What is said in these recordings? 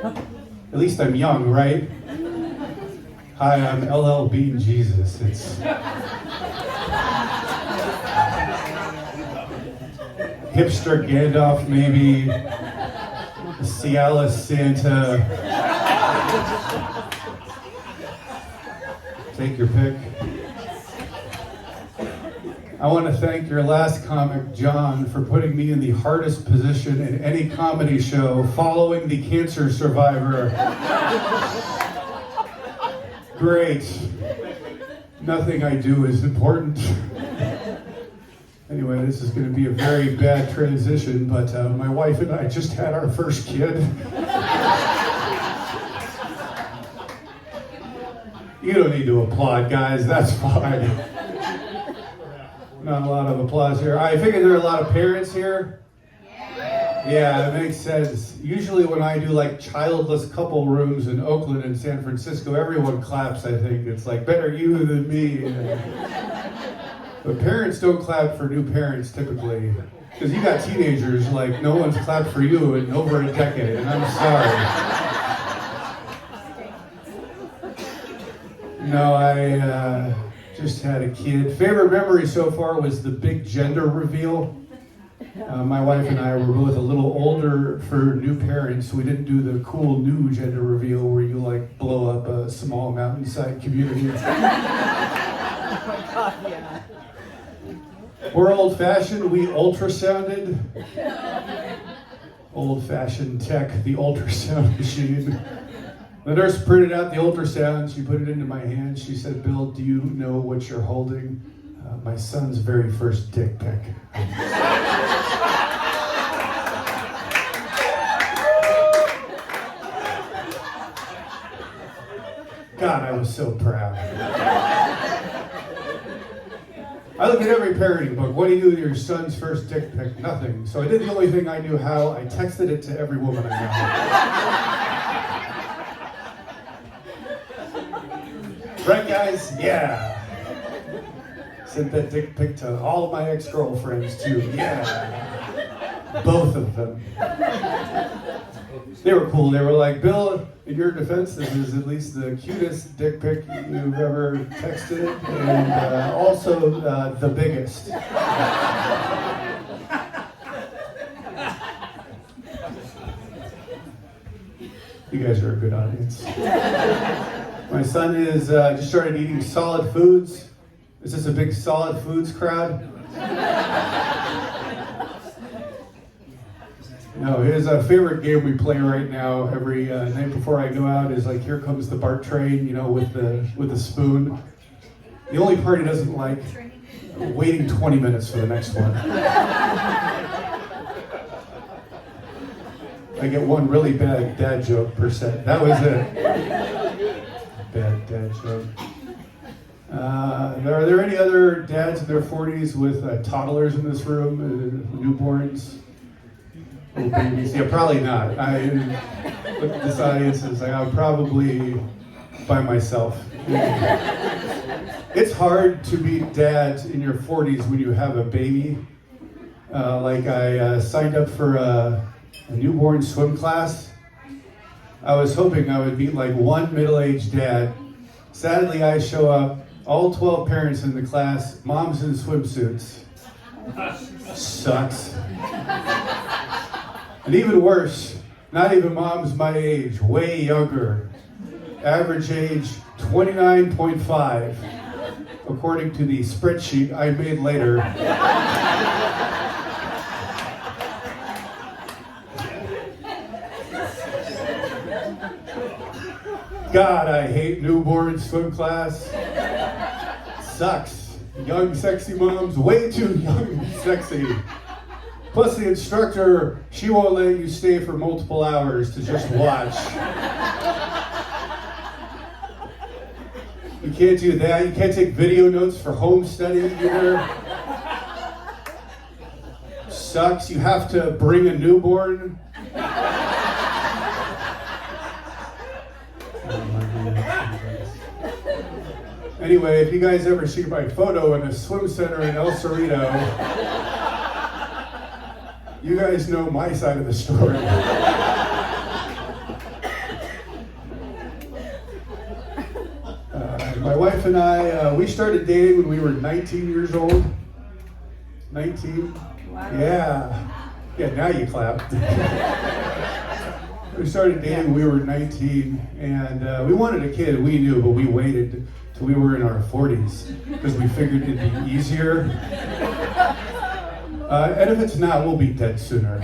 At least I'm young, right? Hi, I'm LL Bean Jesus. It's hipster Gandalf, maybe. Cialis Santa. Take your pick. I want to thank your last comic, John, for putting me in the hardest position in any comedy show, following the cancer survivor. Great. Nothing I do is important. Anyway, this is going to be a very bad transition, but my wife and I just had our first kid. You don't need to applaud, guys. That's fine. Not a lot of applause here. I figured there are a lot of parents here. Yeah, that makes sense. Usually when I do like childless couple rooms in Oakland and San Francisco, everyone claps, I think. It's like, better you than me. But parents don't clap for new parents typically. Because you got teenagers, like no one's clapped for you in over a decade, and I'm sorry. No, I just had a kid. Favorite memory so far was the big gender reveal. My wife and I were both a little older for new parents. We didn't do the cool new gender reveal where you like blow up a small mountainside community. Oh my God, yeah. We're old-fashioned. We ultrasounded. Old-fashioned tech, the ultrasound machine. The nurse printed out the ultrasound. She put it into my hand. She said, "Bill, do you know what you're holding?" My son's very first dick pic. God, I was so proud. I look at every parenting book. What do you do with your son's first dick pic? Nothing. So I did the only thing I knew how. I texted it to every woman I know. Right, guys? Yeah. Sent that dick pic to all of my ex-girlfriends, too. Yeah. Both of them. They were cool. They were like, "Bill, in your defense, this is at least the cutest dick pic you've ever texted, and also the biggest." You guys are a good audience. My son is just started eating solid foods. Is this a big solid foods crowd? No, his favorite game we play right now every night before I go out is like, "Here Comes the Bart Train," you know, with the spoon. The only part he doesn't like, waiting 20 minutes for the next one. I get one really bad dad joke per set. That was it. Bad dad joke. Are there any other dads in their 40s with toddlers in this room, newborns? Oh, babies. Yeah, probably not. I look at this audience and say, I'm probably by myself. It's hard to be dads in your 40s when you have a baby. I signed up for a newborn swim class. I was hoping I would meet like one middle-aged dad. Sadly, I show up, all 12 parents in the class, moms in swimsuits. Sucks. And even worse, not even moms my age, way younger. Average age, 29.5, according to the spreadsheet I made later. God, I hate newborn swim class. Sucks. Young, sexy moms, way too young and sexy. Plus the instructor, she won't let you stay for multiple hours to just watch. You can't do that. You can't take video notes for home study either. Sucks. You have to bring a newborn. Anyway, if you guys ever see my photo in a swim center in El Cerrito, you guys know my side of the story. My wife and I, we started dating when we were 19 years old. 19? Wow. Yeah, now you clap. We started dating when we were 19, and we wanted a kid, we knew, but we waited till we were in our 40s because we figured it'd be easier. And if it's not, we'll be dead sooner.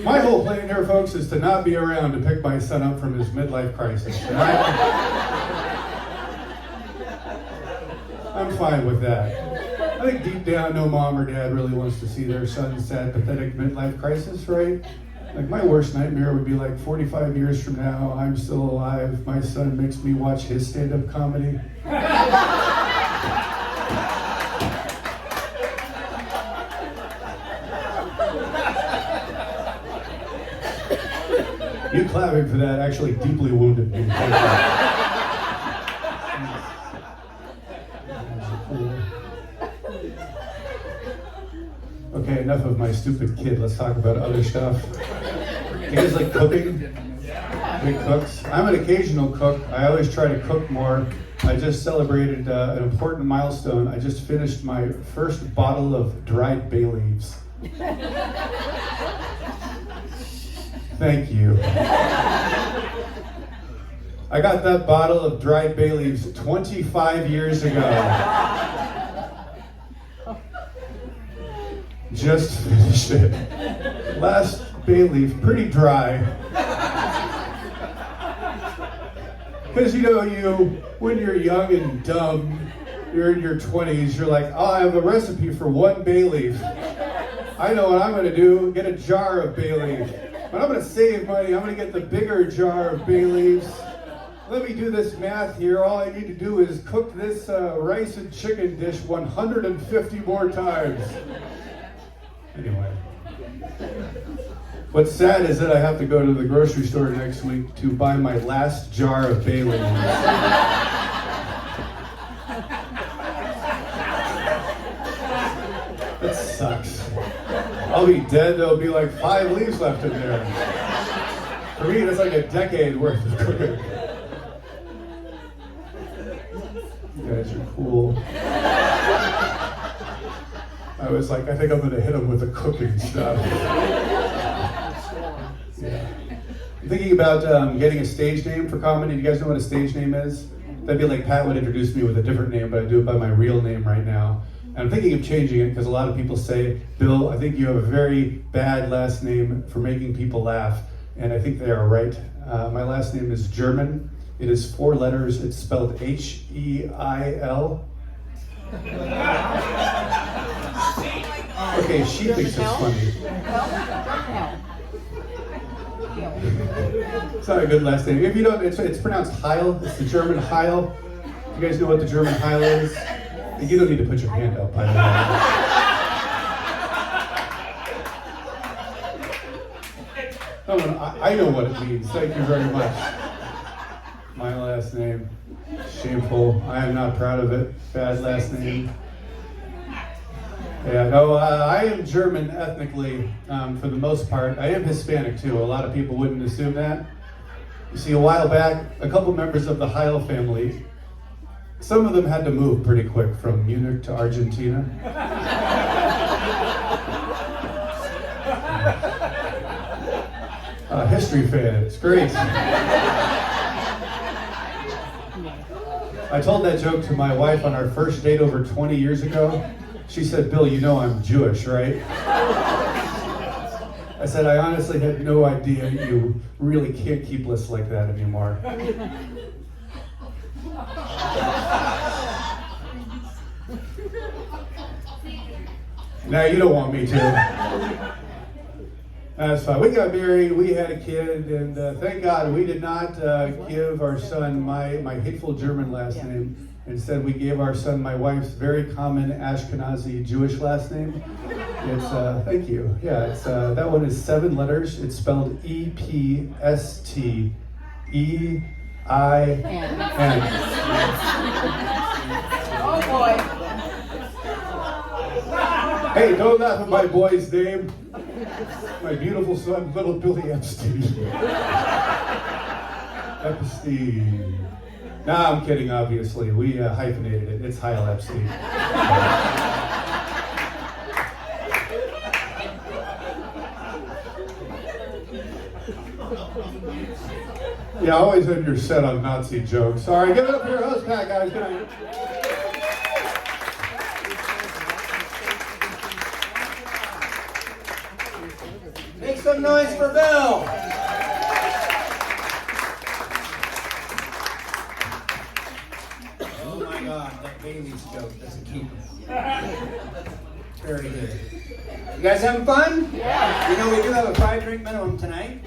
My whole plan here, folks, is to not be around to pick my son up from his midlife crisis. And I'm fine with that. I think deep down, no mom or dad really wants to see their son's sad, pathetic midlife crisis, right? Like, my worst nightmare would be like 45 years from now, I'm still alive, my son makes me watch his stand-up comedy. You clapping for that actually deeply wounded me. Okay, enough of my stupid kid. Let's talk about other stuff. You guys like cooking? Big cooks? I'm an occasional cook. I always try to cook more. I just celebrated an important milestone. I just finished my first bottle of dried bay leaves. Thank you. I got that bottle of dried bay leaves 25 years ago. Just finished it. Last bay leaf, pretty dry. Because when you're young and dumb, you're in your 20s, you're like, oh, I have a recipe for one bay leaf. I know what I'm going to do, get a jar of bay leaf. But I'm going to save money, I'm going to get the bigger jar of bay leaves. Let me do this math here. All I need to do is cook this rice and chicken dish 150 more times. Anyway. What's sad is that I have to go to the grocery store next week to buy my last jar of bay leaves. That sucks. I'll be dead, there'll be like 5 leaves left in there. For me, that's like a decade worth of cooking. You guys are cool. I was like, I think I'm gonna hit them with the cooking stuff. Yeah. I'm thinking about getting a stage name for comedy. Do you guys know what a stage name is? That'd be like Pat would introduce me with a different name, but I do it by my real name right now. And I'm thinking of changing it because a lot of people say, Bill, I think you have a very bad last name for making people laugh. And I think they are right. My last name is German. It is 4 letters. It's spelled H-E-I-L. Okay, she thinks it's funny. It's not a good last name. If you don't, it's pronounced Heil. It's the German Heil. You guys know what the German Heil is? You don't need to put your hand up, by the way. I know what it means. Thank you very much. My last name. Shameful. I am not proud of it. Bad last name. Yeah, no, I am German ethnically, for the most part. I am Hispanic too. A lot of people wouldn't assume that. You see, a while back, a couple members of the Heil family, some of them had to move pretty quick from Munich to Argentina. History fan, it's great. I told that joke to my wife on our first date over 20 years ago. She said, Bill, you know I'm Jewish, right? I said, I honestly had no idea you really can't keep lists like that anymore. Now you don't want me to. That's fine. We got married, we had a kid, and thank God we did not give our son my hateful German last name. Instead, we gave our son my wife's very common Ashkenazi Jewish last name. It's, thank you. Yeah, it's that one is 7 letters. It's spelled E-P-S-T-E-I-N. Oh boy. Hey, don't laugh at my boy's name. My beautiful son, little Billy Epstein. Epstein. No, I'm kidding, obviously. We hyphenated it. It's Heil Epstein. Yeah, always end your set on Nazi jokes. All right, give it up for your host, Pat, guys. Good night. Make some noise for Bill. Oh my God, that Bailey's joke, that's a keeper. Very good. You guys having fun? Yeah. You know, we do have a 5-drink minimum tonight.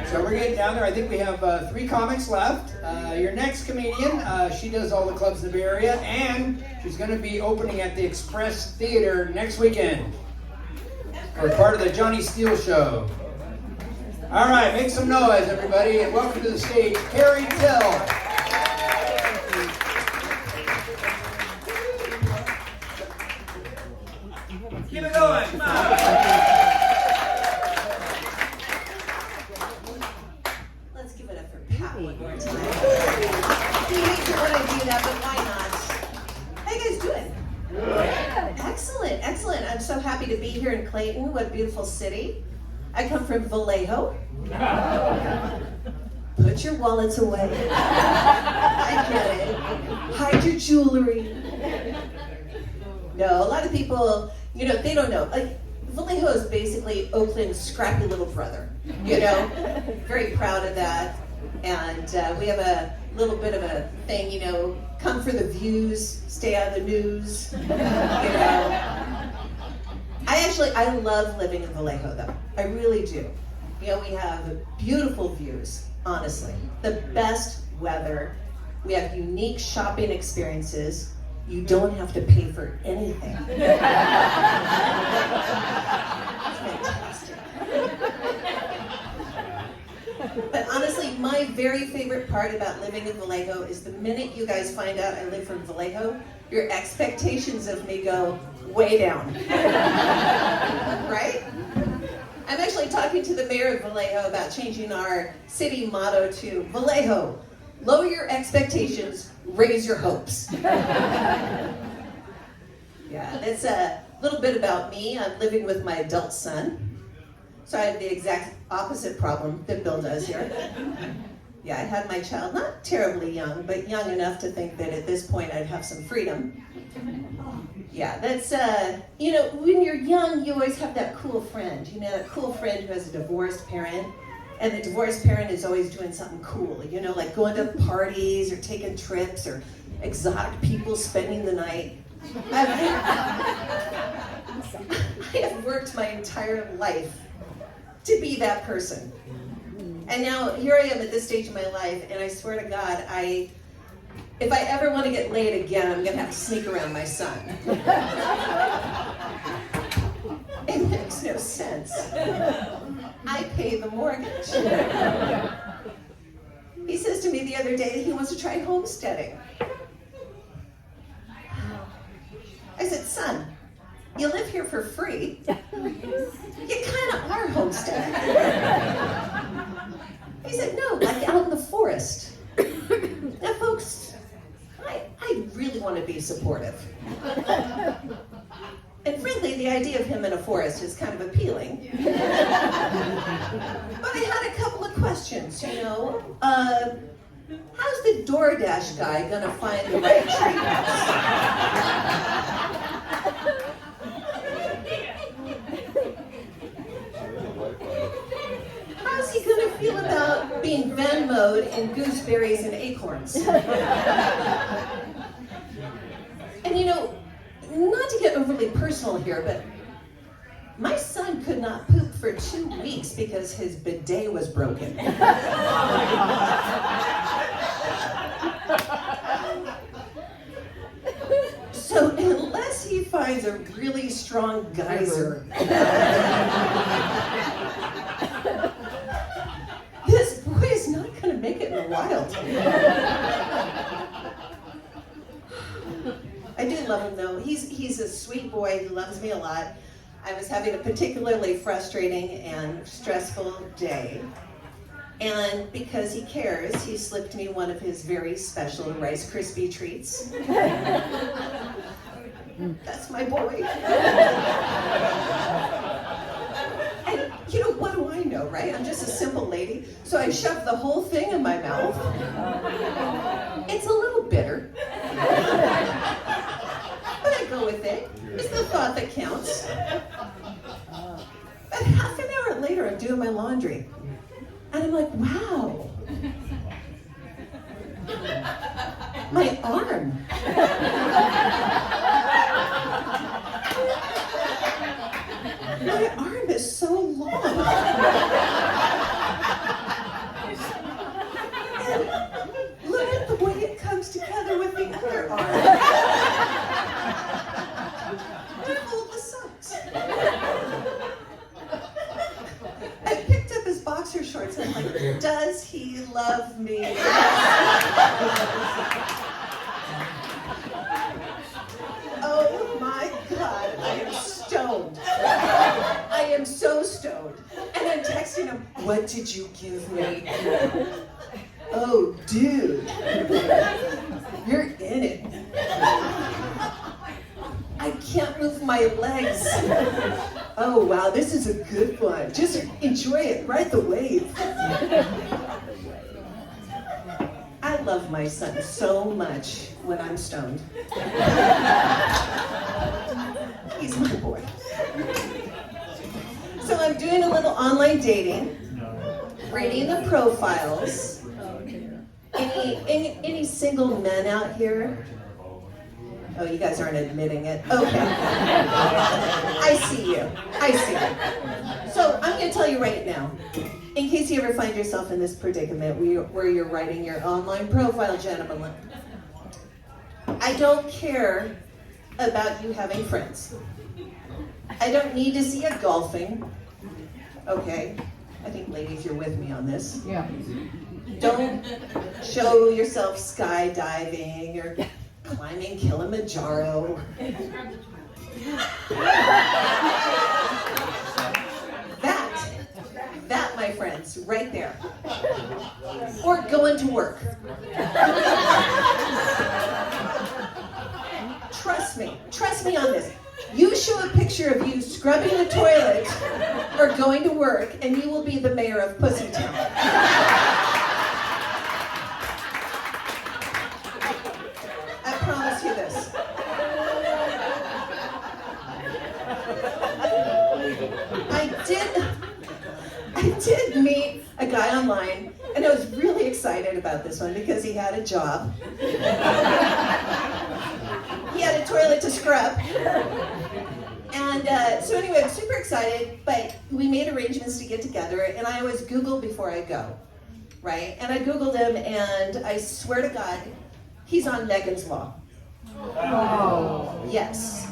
So we're getting down there. I think we have 3 comics left. Your next comedian, she does all the clubs in the Bay Area, and she's going to be opening at the Express Theater next weekend for part of the Johnny Steele show. All right, make some noise, everybody, and welcome to the stage, Kerri Till. Keep it going, come on. Let's give it up for Pat one more time. He hates it when I do that, but why not? How you guys doing? Excellent, excellent. I'm so happy to be here in Clayton. What a beautiful city. I come from Vallejo. Put your wallets away. I get it. Hide your jewelry. No, a lot of people, you know, they don't know. Like, Vallejo is basically Oakland's scrappy little brother. You know, very proud of that. And we have a little bit of a thing, you know, come for the views, stay out of the news. You know, I love living in Vallejo though. I really do. You know, we have beautiful views, honestly. The best weather. We have unique shopping experiences. You don't have to pay for anything. It's fantastic. But honestly, my very favorite part about living in Vallejo is the minute you guys find out I live from Vallejo, your expectations of me go way down. Right? I'm actually talking to the mayor of Vallejo about changing our city motto to Vallejo, lower your expectations, raise your hopes. Yeah, that's a little bit about me. I'm living with my adult son. So I have the exact opposite problem that Bill does here. Yeah, I had my child not terribly young, but young enough to think that at this point I'd have some freedom. Yeah, that's, you know, when you're young, you always have that cool friend. You know, that cool friend who has a divorced parent. And the divorced parent is always doing something cool, you know, like going to parties or taking trips or exotic people spending the night. I have worked my entire life to be that person. And now here I am at this stage of my life, and I swear to God, if I ever want to get laid again, I'm going to have to sneak around my son. It makes no sense. I pay the mortgage. He says to me the other day that he wants to try homesteading. I said, son, you live here for free. You kind of are homesteading. He said, no, like out in the forest. Now, folks, I really want to be supportive. And frankly, the idea of him in a forest is kind of appealing. But I had a couple of questions, you know. How's the DoorDash guy gonna find the right treatments? How's he gonna feel about being Venmo'd in gooseberries and acorns? And you know, not to get overly personal here, but my son could not poop for 2 weeks because his bidet was broken. So unless he finds a really strong geyser, this boy is not going to make it in the wild. I do love him though. He's a sweet boy. He loves me a lot. I was having a particularly frustrating and stressful day. And because he cares, he slipped me one of his very special Rice Krispie treats. That's my boy. And you know, what do I know, right? I'm just a simple lady. So I shoved the whole thing in my mouth. It's a little bitter. But I go with it. It's the thought that counts. But half an hour later, I'm doing my laundry. And I'm like, wow. My arm. My arm is so long. And look at the way it comes together with the other arm. To hold the socks. I picked up his boxer shorts and I'm like, does he love me? Oh my God, I am stoned. I am so stoned. And I'm texting him, what did you give me? Oh, dude, you're in it. I can't move my legs. Oh, wow, this is a good one. Just enjoy it, ride the wave. I love my son so much when I'm stoned. He's my boy. So I'm doing a little online dating, reading the profiles. Any single men out here? Oh, you guys aren't admitting it. Okay. I see you. I see you. So I'm going to tell you right now, in case you ever find yourself in this predicament where you're writing your online profile, gentlemen, I don't care about you having friends. I don't need to see you golfing. Okay. I think, ladies, you're with me on this. Yeah. Don't show yourself skydiving or climbing Kilimanjaro. That, my friends, right there. Or going to work. Trust me on this. You show a picture of you scrubbing the toilet or going to work, and you will be the mayor of Pussytown. I promise you this. I did meet a guy online, and I was really excited about this one because he had a job. He had a toilet to scrub. And so anyway, I'm super excited, but we made arrangements to get together, and I always Google before I go, right? And I Googled him, and I swear to God, he's on Megan's Law. Oh. Yes.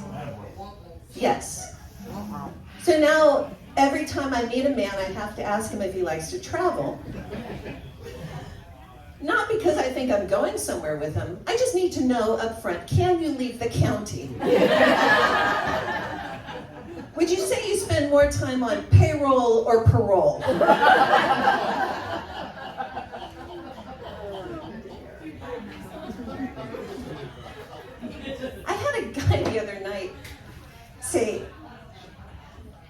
Yes. So now, every time I meet a man, I have to ask him if he likes to travel. Not because I think I'm going somewhere with him. I just need to know up front, can you leave the county? Would you say you spend more time on payroll or parole? I had a guy the other night say,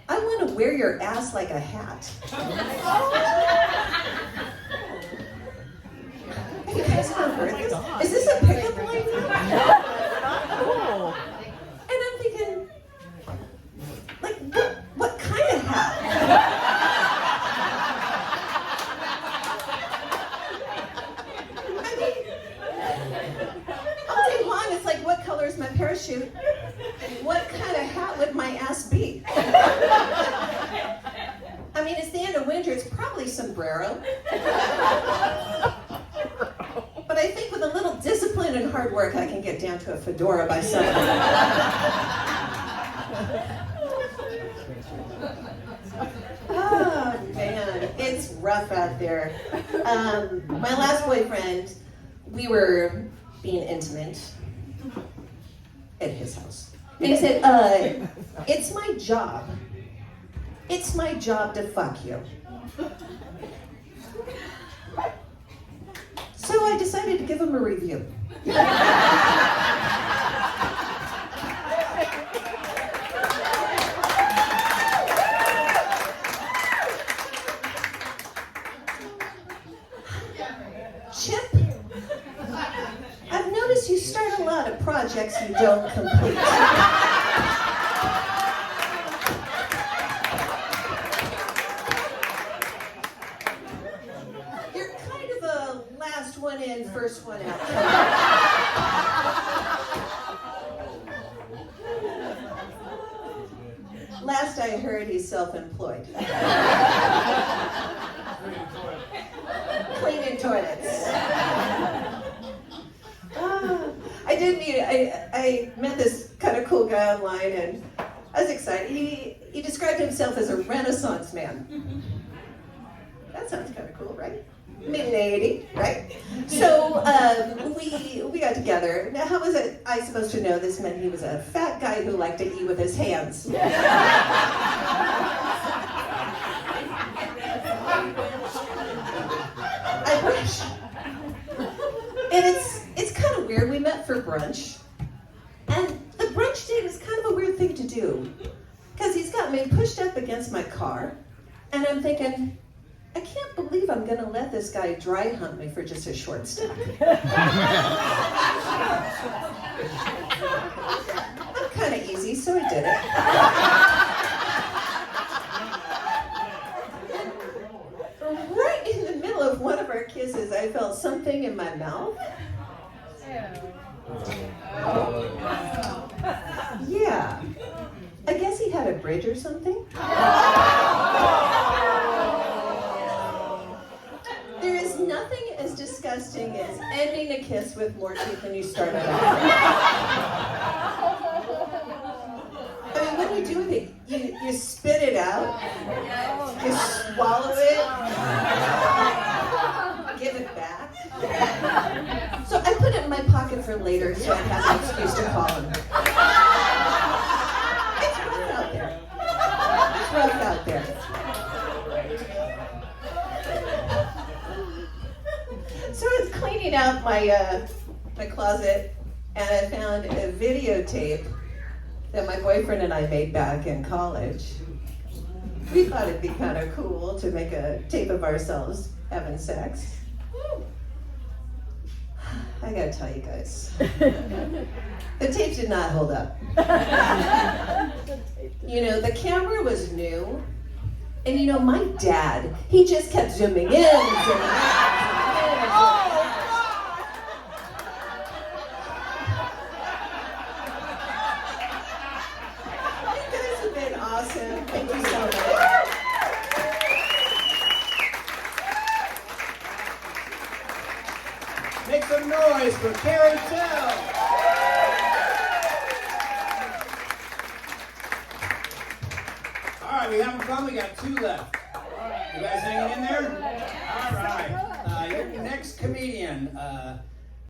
I want to wear your ass like a hat. Have you guys ever heard this? Is this a pickup line? Cool. And I'm thinking, like, what kind of hat? I mean, all day long, it's like, what color is my parachute? What kind of hat would my ass be? I mean, it's the end of winter, it's probably sombrero. But I think with a little discipline and hard work, I can get down to a fedora by summer. Oh, man, it's rough out there. My last boyfriend, we were being intimate at his house. And he said, it's my job. It's my job to fuck you. So I decided to give him a review. Chip, I've noticed you start a lot of projects you don't complete. You're kind of a last one in, first one out. Last I heard, he's self-employed. Cleaning toilets. I met this kind of cool guy online, and I was excited. He described himself as a Renaissance man. That sounds kind of cool, right? Mid-80, right? So we got together. Now, how was I supposed to know this meant he was a fat guy who liked to eat with his hands? I wish. And it's kind of weird. We met for brunch. And the brunch date is kind of a weird thing to do. Because he's got me pushed up against my car. And I'm thinking, I can't believe I'm going to let this guy dry hump me for just a short step. I'm kind of easy, so I did it. Right in the middle of one of our kisses, I felt something in my mouth. Yeah. I guess he had a bridge or something. There is nothing as disgusting as ending a kiss with more teeth than you started off with. I mean, what do you do with it? You spit it out? You swallow it? Give it back? So I put it in my pocket for later so I have an excuse to call him. It's rough out there. It's rough out there. So I was cleaning out my closet, and I found a videotape that my boyfriend and I made back in college. We thought it'd be kind of cool to make a tape of ourselves having sex. I gotta tell you guys, the tape did not hold up. You know, the camera was new, and you know, my dad, he just kept zooming in and zooming out. You guys have been awesome. Thank you so much. Make some noise for Kerri Till. All right, we having fun. We got 2 left. You guys hanging in there? All right. Your next comedian.